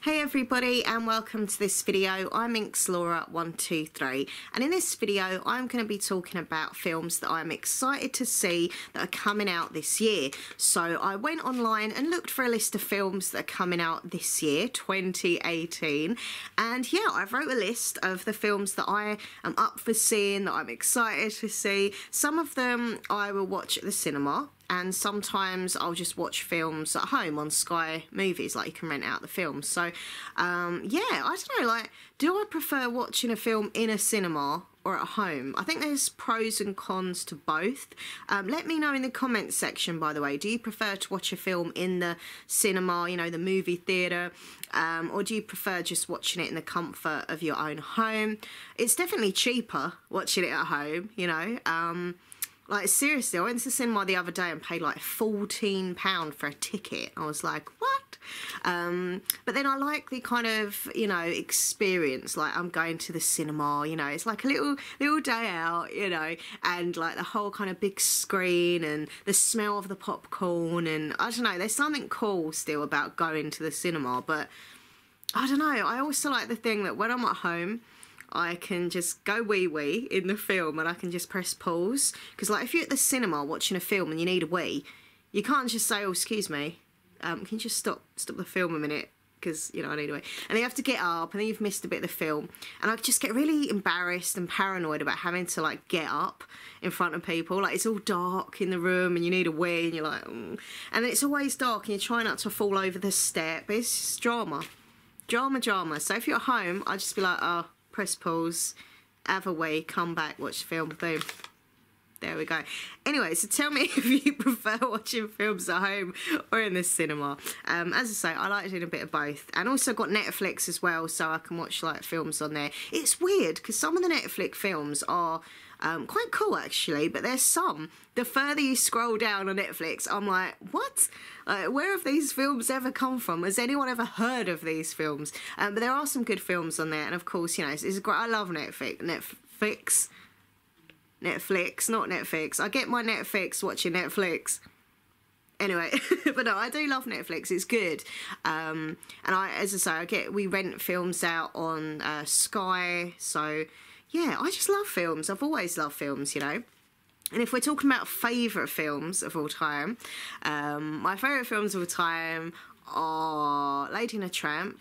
Hey everybody and welcome to this video. I'm Inxlaura123 and in this video I'm going to be talking about films that I'm excited to see that are coming out this year. So I went online and looked for a list of films that are coming out this year, 2018, and yeah, I wrote a list of the films that I am up for seeing, that I'm excited to see. Some of them I will watch at the cinema, and sometimes I'll just watch films at home on Sky Movies, like you can rent out the films. So, yeah, I don't know, like, do I prefer watching a film in a cinema or at home? I think there's pros and cons to both. Let me know in the comments section, by the way. Do you prefer to watch a film in the cinema, you know, the movie theatre, or do you prefer just watching it in the comfort of your own home? It's definitely cheaper watching it at home, you know. Like, seriously, I went to the cinema the other day and paid like £14 for a ticket. I was like, what? But then I like the kind of, you know, experience. Like, I'm going to the cinema, you know, it's like a little day out, you know, and like the whole kind of big screen and the smell of the popcorn, and I don't know, there's something cool still about going to the cinema. But I don't know, I also like the thing that when I'm at home, I can just go wee-wee in the film and I can just press pause. Because, like, if you're at the cinema watching a film and you need a wee, you can't just say, oh, excuse me, can you just stop the film a minute? Because, you know, I need a wee. And then you have to get up and then you've missed a bit of the film. And I just get really embarrassed and paranoid about having to, like, get up in front of people. Like, it's all dark in the room and you need a wee and you're like, mm. And it's always dark and you're trying not to fall over the step. It's just drama. Drama. So if you're at home, I'd just be like, oh, press pause, have a wee, come back, watch the film, boom. There we go. Anyway, so tell me if you prefer watching films at home or in the cinema. As I say, I like doing a bit of both. And also got Netflix as well, so I can watch like films on there. It's weird, because some of the Netflix films are quite cool actually, but there's some, the further you scroll down on Netflix, I'm like, what? Where have these films ever come from? Has anyone ever heard of these films? But there are some good films on there, and of course, you know, it's great. I love Netflix, not Netflix. I get my Netflix watching Netflix. Anyway, but no, I do love Netflix. It's good. And as I say, we rent films out on Sky, so yeah, I just love films. I've always loved films, you know. And if we're talking about favourite films of all time, my favourite films of all time are Lady and the Tramp.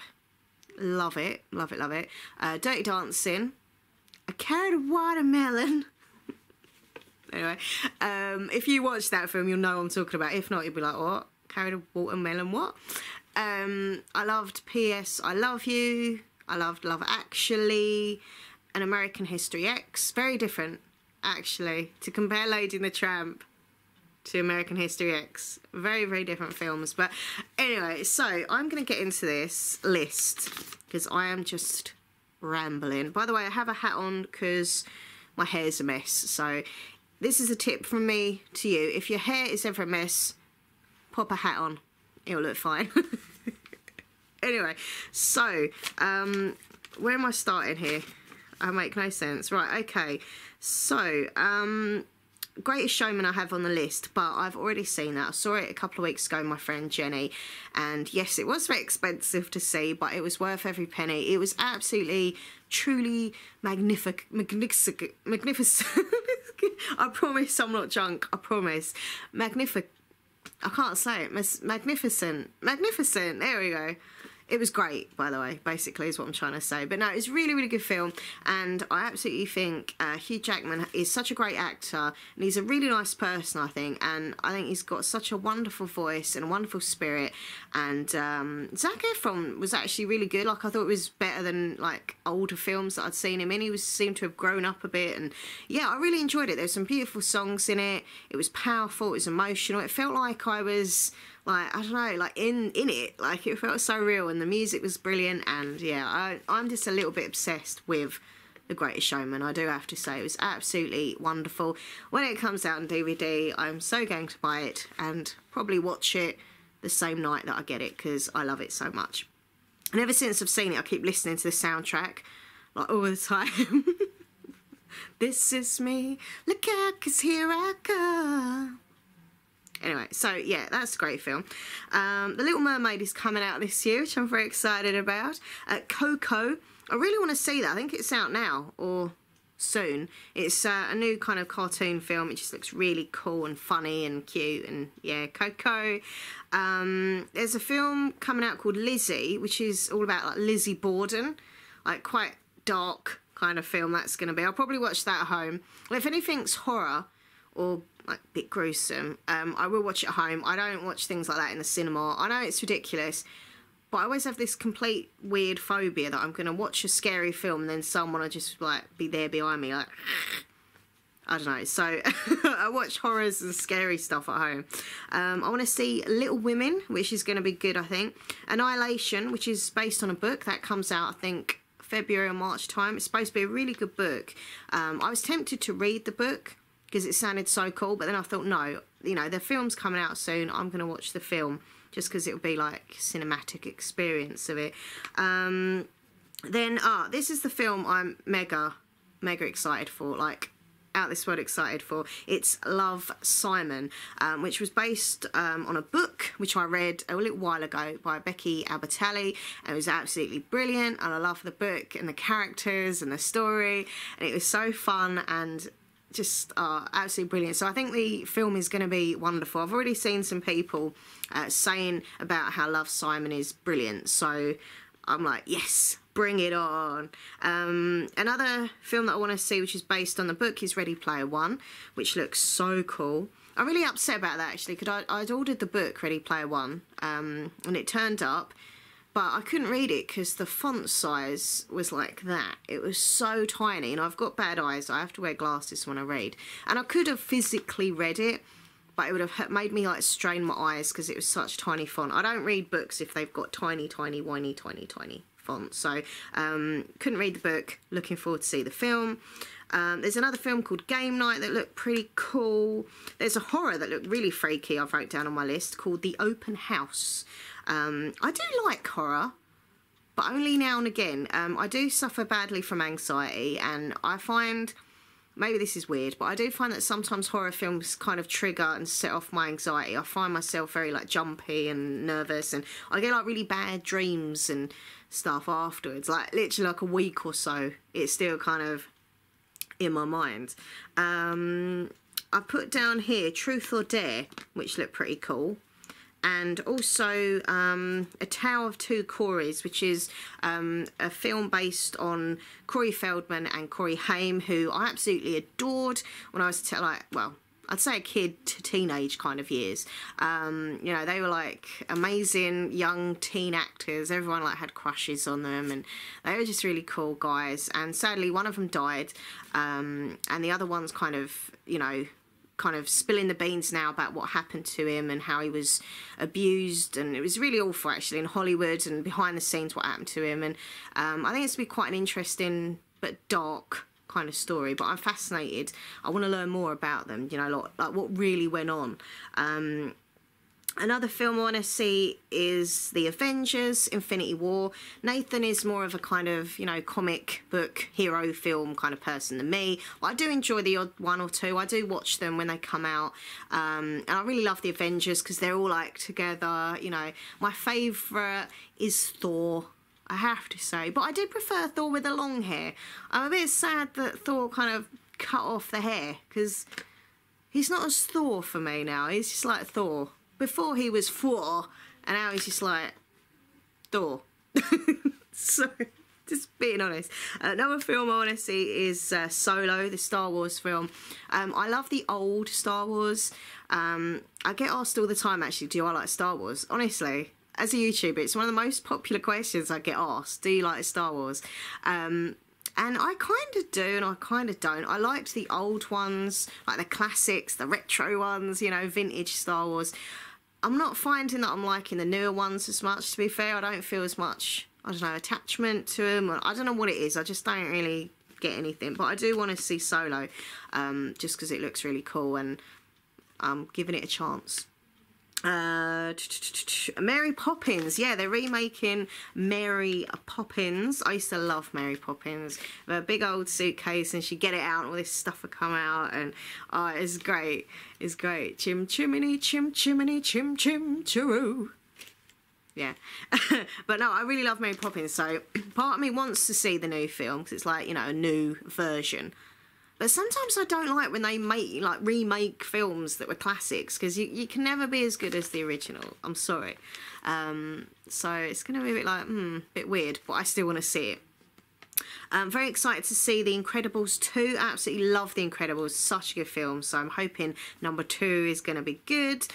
Love it. Dirty Dancing. A Carrot of Watermelon. Anyway, if you watch that film, you'll know what I'm talking about. If not, you'll be like, what? Carrot of Watermelon, what? I loved P.S. I Love You. I loved Love Actually. And American History X. Very different, actually, to compare Lady and the Tramp to American History X. Very, very different films. But anyway, so I'm going to get into this list because I am just rambling. By the way, I have a hat on because my hair's a mess. So this is a tip from me to you. If your hair is ever a mess, pop a hat on. It'll look fine. Anyway, so where am I starting here? I make no sense. Right, okay. So, Greatest Showman I have on the list, but I've already seen that. I saw it a couple of weeks ago with my friend Jenny, and yes, it was very expensive to see, but it was worth every penny. It was absolutely, truly magnificent. I promise I'm not drunk. I promise. Magnificent. I can't say it. Magnificent. There we go. It was great, by the way, basically, is what I'm trying to say. But no, it's a really, really good film. And I absolutely think Hugh Jackman is such a great actor. And he's a really nice person, I think. And I think he's got such a wonderful voice and a wonderful spirit. And Zac Efron was actually really good. Like, I thought it was better than, like, older films that I'd seen him in. He seemed to have grown up a bit. And, yeah, I really enjoyed it. There's some beautiful songs in it. It was powerful. It was emotional. It felt like I was, like, I don't know, like in it, like it felt so real, and the music was brilliant. And yeah, I'm just a little bit obsessed with The Greatest Showman, I do have to say. It was absolutely wonderful. When it comes out on DVD, I'm so going to buy it and probably watch it the same night that I get it, because I love it so much. And ever since I've seen it, I keep listening to the soundtrack, like, all the time. This is me, look out, 'cause here I come. Anyway, so yeah, that's a great film. The Little Mermaid is coming out this year, which I'm very excited about. Coco, I really want to see that. I think it's out now or soon. It's a new kind of cartoon film. It just looks really cool and funny and cute, and yeah, Coco. There's a film coming out called Lizzie, which is all about like Lizzie Borden, like quite dark kind of film that's going to be. I'll probably watch that at home. Well, if anything's horror or like a bit gruesome, I will watch it at home. I don't watch things like that in the cinema. I know it's ridiculous, but I always have this complete weird phobia that I'm going to watch a scary film and then someone will just like be there behind me like, I don't know. So I watch horrors and scary stuff at home. I want to see Little Women, which is going to be good, I think. Annihilation, which is based on a book that comes out, I think, February or March time. It's supposed to be a really good book. I was tempted to read the book because it sounded so cool, but then I thought, no, you know, the film's coming out soon. I'm going to watch the film just because it will be like cinematic experience of it. This is the film I'm mega excited for, like out this world excited for. It's Love, Simon, which was based on a book which I read a little while ago by Becky Albertalli, and it was absolutely brilliant, and I love the book and the characters and the story, and it was so fun and just absolutely brilliant. So I think the film is going to be wonderful. I've already seen some people saying about how Love, Simon is brilliant, so I'm like, yes, bring it on. Another film that I want to see, which is based on the book, is Ready Player One, which looks so cool. I'm really upset about that, actually, because I'd ordered the book, Ready Player One, and it turned up, but I couldn't read it because the font size was like that. It was so tiny, and I've got bad eyes. I have to wear glasses when I read. And I could have physically read it, but it would have made me like strain my eyes because it was such tiny font. I don't read books if they've got tiny, whiny, tiny font. So couldn't read the book. Looking forward to see the film. There's another film called Game Night that looked pretty cool. There's a horror that looked really freaky I've wrote down on my list called The Open House. I do like horror, but only now and again. I do suffer badly from anxiety, and I find, maybe this is weird, but I do find that sometimes horror films kind of trigger and set off my anxiety. I find myself very like jumpy and nervous, and I get like really bad dreams and stuff afterwards, like literally like a week or so it's still kind of in my mind. I put down here Truth or Dare, which looked pretty cool. And also A Tale of Two Coreys, which is a film based on Corey Feldman and Corey Haim, who I absolutely adored when I was I'd say a kid to teenage kind of years. You know, they were like amazing young teen actors. Everyone like had crushes on them, and they were just really cool guys. And sadly, one of them died, and the other one's kind of, you know, kind of spilling the beans now about what happened to him and how he was abused, and it was really awful actually in Hollywood and behind the scenes what happened to him. And I think it's going to be quite an interesting but dark kind of story, but I'm fascinated. I want to learn more about them, you know, like what really went on. Another film I want to see is The Avengers, Infinity War. Nathan is more of a kind of, you know, comic book hero film kind of person than me. But I do enjoy the odd one or two. I do watch them when they come out. And I really love The Avengers because they're all like together, you know. My favourite is Thor, I have to say. But I do prefer Thor with the long hair. I'm a bit sad that Thor kind of cut off the hair because he's not as Thor for me now. He's just like Thor. Before he was Thor, and now he's just like Thor. So, just being honest. Another film I want to see is Solo, the Star Wars film. I love the old Star Wars. I get asked all the time, actually, do I like Star Wars? Honestly, as a YouTuber, it's one of the most popular questions I get asked. Do you like Star Wars? And I kind of do and I kind of don't. I liked the old ones, like the classics, the retro ones, you know, vintage Star Wars. I'm not finding that I'm liking the newer ones as much, to be fair. I don't feel as much, I don't know, attachment to them. I don't know what it is. I just don't really get anything. But I do want to see Solo, just because it looks really cool and I'm giving it a chance. Mary Poppins, yeah, they're remaking Mary Poppins. I used to love Mary Poppins. A big old suitcase, and she'd get it out, and all this stuff would come out, and it's great. It's great. Chim chimney, chim chimney, chim chim chiroo. Yeah. But no, I really love Mary Poppins, so part of me wants to see the new film because it's like, you know, a new version. But sometimes I don't like when they remake films that were classics, because you can never be as good as the original. I'm sorry. So it's going to be a bit like, bit weird, but I still want to see it. I'm very excited to see The Incredibles 2. Absolutely love The Incredibles. Such a good film. So I'm hoping number 2 is going to be good.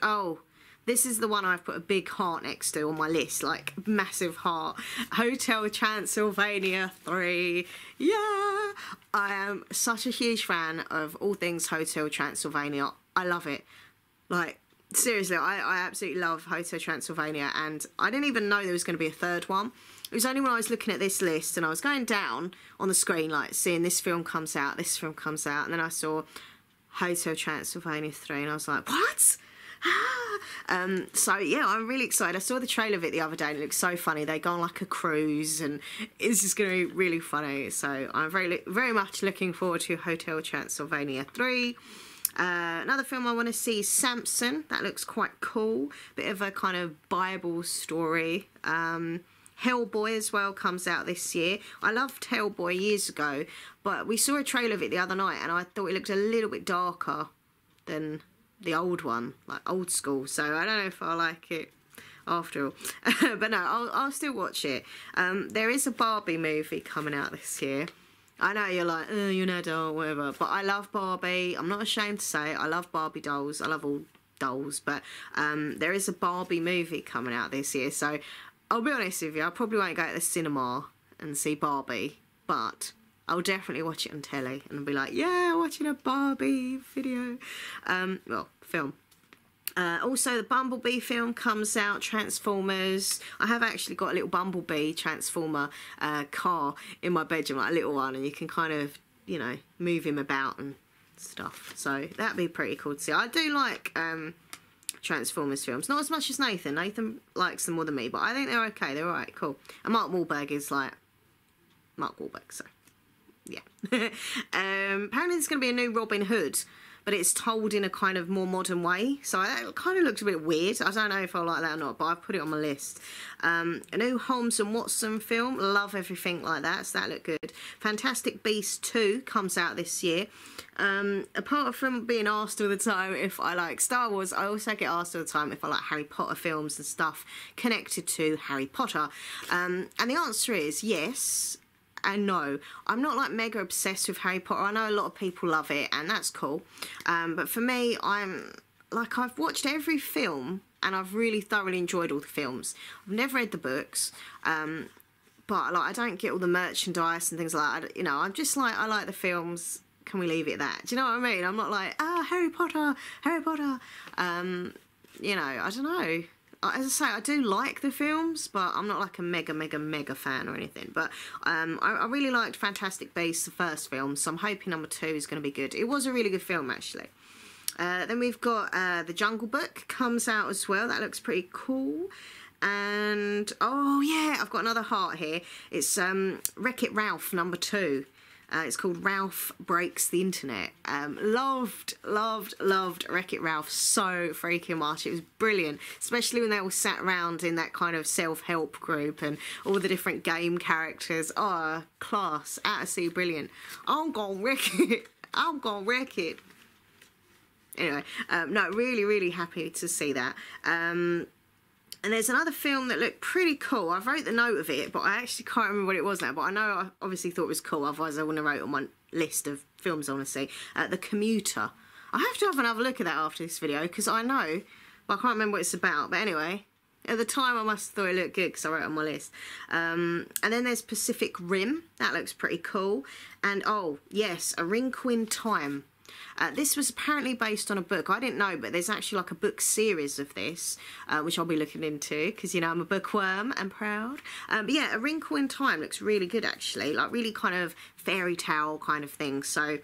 Oh, this is the one I've put a big heart next to on my list, like massive heart. Hotel Transylvania 3. Yeah! I am such a huge fan of all things Hotel Transylvania. I love it. Like, seriously, I absolutely love Hotel Transylvania, and I didn't even know there was going to be a third one. It was only when I was looking at this list and I was going down on the screen, like seeing this film comes out, and then I saw Hotel Transylvania 3, and I was like, what? So yeah, I'm really excited. I saw the trailer of it the other day and it looks so funny. They go on like a cruise and it's just going to be really funny. So I'm very much looking forward to Hotel Transylvania 3. Another film I want to see is Samson. That looks quite cool. Bit of a kind of Bible story. Hellboy as well comes out this year. I loved Hellboy years ago, but we saw a trailer of it the other night and I thought it looked a little bit darker than the old one, like old school, so I don't know if I like it after all. But no, I'll still watch it. There is a Barbie movie coming out this year. I know you're like, oh, you're an adult, whatever, but I love Barbie. I'm not ashamed to say it. I love Barbie dolls. I love all dolls, but there is a Barbie movie coming out this year, so I'll be honest with you, I probably won't go to the cinema and see Barbie, but I'll definitely watch it on telly and be like, yeah, watching a Barbie video. Well, film. Also, the Bumblebee film comes out, Transformers. I have actually got a little Bumblebee Transformer car in my bedroom, like a little one, and you can kind of, you know, move him about and stuff. So that'd be pretty cool to see. I do like Transformers films. Not as much as Nathan. Nathan likes them more than me, but I think they're okay. They're alright, cool. And Mark Wahlberg is like Mark Wahlberg, so yeah. Apparently there's going to be a new Robin Hood, but it's told in a kind of more modern way, so that kind of looks a bit weird. I don't know if I like that or not, but I've put it on my list. A new Holmes and Watson film, love everything like that, so that looked good. Fantastic Beasts 2 comes out this year. Apart from being asked all the time if I like Star Wars, I also get asked all the time if I like Harry Potter films and stuff connected to Harry Potter. And the answer is yes and no. I'm not like mega obsessed with Harry Potter. I know a lot of people love it and that's cool, but for me, I'm like, I've watched every film and I've really thoroughly enjoyed all the films. I've never read the books, but like I don't get all the merchandise and things like that. You know, I'm just like, I like the films, can we leave it at that? Do you know what I mean? I'm not like, Harry Potter, Harry Potter. You know, I don't know. As I say, I do like the films, but I'm not like a mega fan or anything. But I really liked Fantastic Beasts, the first film, so I'm hoping number 2 is going to be good. It was a really good film, actually. Then we've got The Jungle Book comes out as well. That looks pretty cool. And, oh yeah, I've got another heart here. It's Wreck-It Ralph number 2. It's called Ralph Breaks the Internet. Loved Wreck-It Ralph so freaking much. It was brilliant, especially when they all sat around in that kind of self-help group and all the different game characters. Oh, class. Absolutely brilliant. I'm gonna wreck it. I'm gonna wreck it. Anyway, no, really happy to see that. And there's another film that looked pretty cool. I wrote the note of it, but I actually can't remember what it was now. But I know I obviously thought it was cool. Otherwise, I wouldn't have wrote it on my list of films I want to see. The Commuter. I have to have another look at that after this video because I know, but I can't remember what it's about. But anyway, at the time, I must have thought it looked good because I wrote it on my list. And then there's Pacific Rim. That looks pretty cool. And, oh, yes, A Wrinkle in Time. This was apparently based on a book. I didn't know, but there's actually like a book series of this, which I'll be looking into because, you know, I'm a bookworm and proud. But yeah, A Wrinkle in Time looks really good, actually. Like really kind of fairy tale kind of thing. So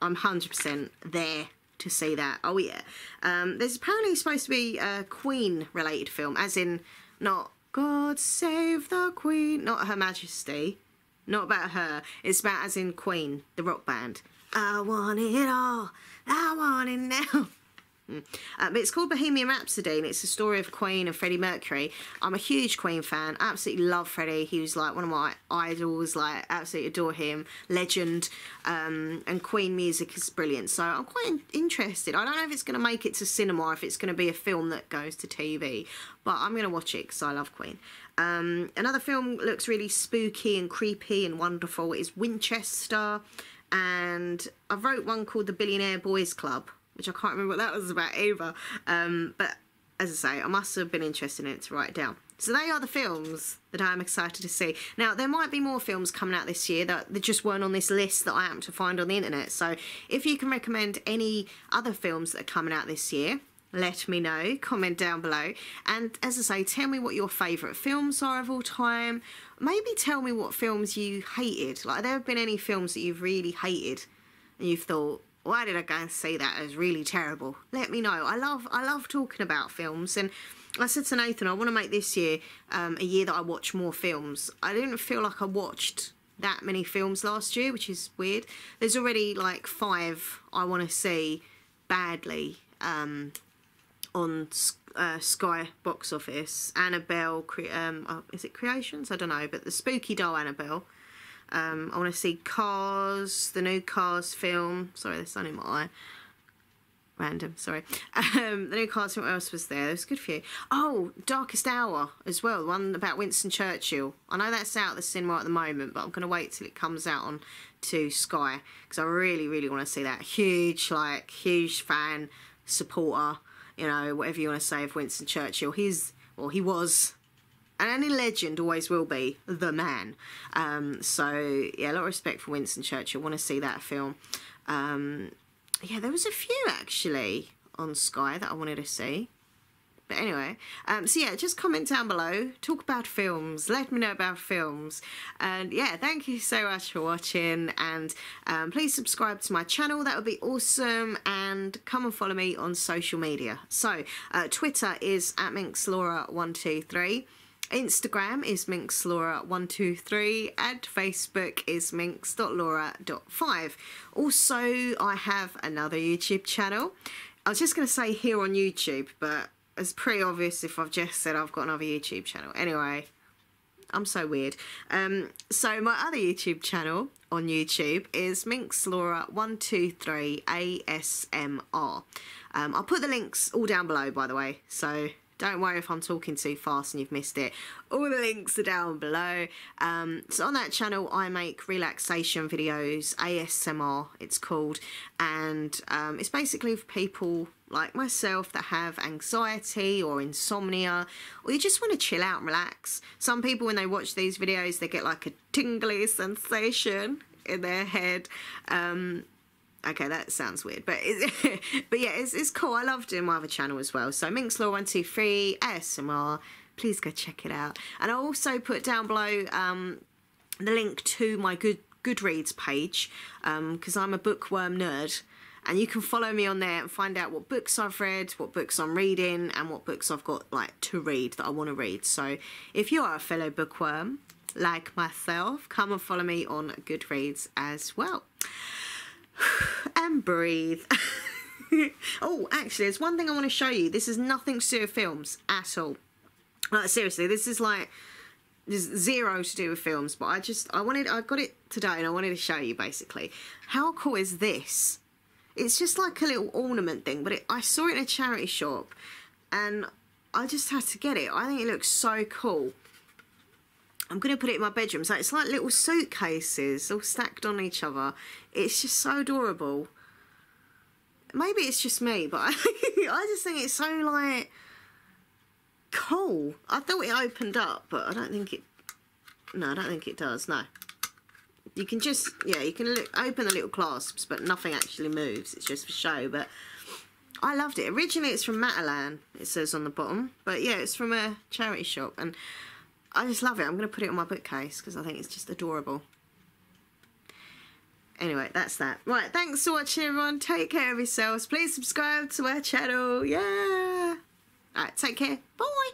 I'm 100% there to see that. Oh yeah. There's apparently supposed to be a Queen related film, as in not God Save the Queen, not Her Majesty, not about her. It's about as in Queen, the rock band. I want it all, I want it now. But it's called Bohemian Rhapsody, and it's the story of Queen and Freddie Mercury. I'm a huge Queen fan, absolutely love Freddie. He was like one of my idols, like absolutely adore him, legend. And Queen music is brilliant, so I'm quite interested. I don't know if it's going to make it to cinema or if it's going to be a film that goes to TV, but I'm going to watch it because I love Queen. Another film that looks really spooky and creepy and wonderful is Winchester, and I wrote one called The Billionaire Boys Club, which I can't remember what that was about either. But as I say, I must have been interested in it to write it down. So they are the films that I'm excited to see. Now, there might be more films coming out this year that just weren't on this list that I happened to find on the internet. So if you can recommend any other films that are coming out this year, let me know. Comment down below. And as I say, tell me what your favourite films are of all time. Maybe tell me what films you hated. Like, have there been any films that you've really hated and you've thought, why did I go and see that? It was really terrible. Let me know. I love talking about films, and I said to Nathan, I want to make this year a year that I watch more films. I didn't feel like I watched that many films last year, which is weird. There's already like 5 I want to see badly on Sky box office. Annabelle, is it Creations? I don't know, but the spooky doll Annabelle. I want to see Cars, the new Cars film. Sorry, there's sun in my eye. Random, sorry. The new Cars film, what else was there? There's a good few. Oh, Darkest Hour as well, the one about Winston Churchill. I know that's out of the cinema at the moment, but I'm going to wait till it comes out on to Sky, because I really, really want to see that. Huge fan, supporter, you know, whatever you want to say of Winston Churchill. He was, and any legend always will be, the man. So, yeah, a lot of respect for Winston Churchill. Want to see that film. Yeah, there was a few, actually, on Sky that I wanted to see. But anyway, so yeah, just comment down below. Talk about films. Let me know about films. And yeah, thank you so much for watching. And please subscribe to my channel. That would be awesome. And come and follow me on social media. So, Twitter is @MinxLaura123. Instagram is minxlaura123 and Facebook is minx.laura.5. Also, I have another YouTube channel. I was just going to say here on YouTube, but it's pretty obvious if I've just said I've got another YouTube channel. Anyway, I'm so weird. So my other YouTube channel on YouTube is minxlaura123 ASMR. I'll put the links all down below, by the way, so don't worry if I'm talking too fast and you've missed it. All the links are down below. So on that channel, I make relaxation videos, ASMR it's called. And it's basically for people like myself that have anxiety or insomnia, or you just want to chill out and relax. Some people, when they watch these videos, they get like a tingly sensation in their head. Okay, that sounds weird, but but yeah, it's cool. I love doing my other channel as well. So minxlaw123 ASMR, please go check it out. And I'll also put down below the link to my Goodreads page, because I'm a bookworm nerd, and you can follow me on there and find out what books I've read, what books I'm reading, and what books I've got like to read that I want to read. So if you are a fellow bookworm like myself, come and follow me on Goodreads as well. And breathe. Oh, actually, there's one thing I want to show you. This is nothing to do with films at all. Like, seriously, this is like, there's zero to do with films, but I got it today and I wanted to show you basically. How cool is this? It's just like a little ornament thing, but I saw it in a charity shop and I just had to get it. I think it looks so cool. I'm going to put it in my bedroom. So it's like little suitcases all stacked on each other. It's just so adorable. Maybe it's just me, but I just think it's so, like, cool. I thought it opened up, but I don't think it... No, I don't think it does, no. You can just... Yeah, you can open the little clasps, but nothing actually moves. It's just for show, but... I loved it. Originally, it's from Matalan, it says on the bottom. But, yeah, it's from a charity shop, and... I just love it. I'm going to put it on my bookcase because I think it's just adorable. anyway, that's that. Right, thanks for watching, everyone. Take care of yourselves. Please subscribe to our channel. Yeah. All right, take care. Bye.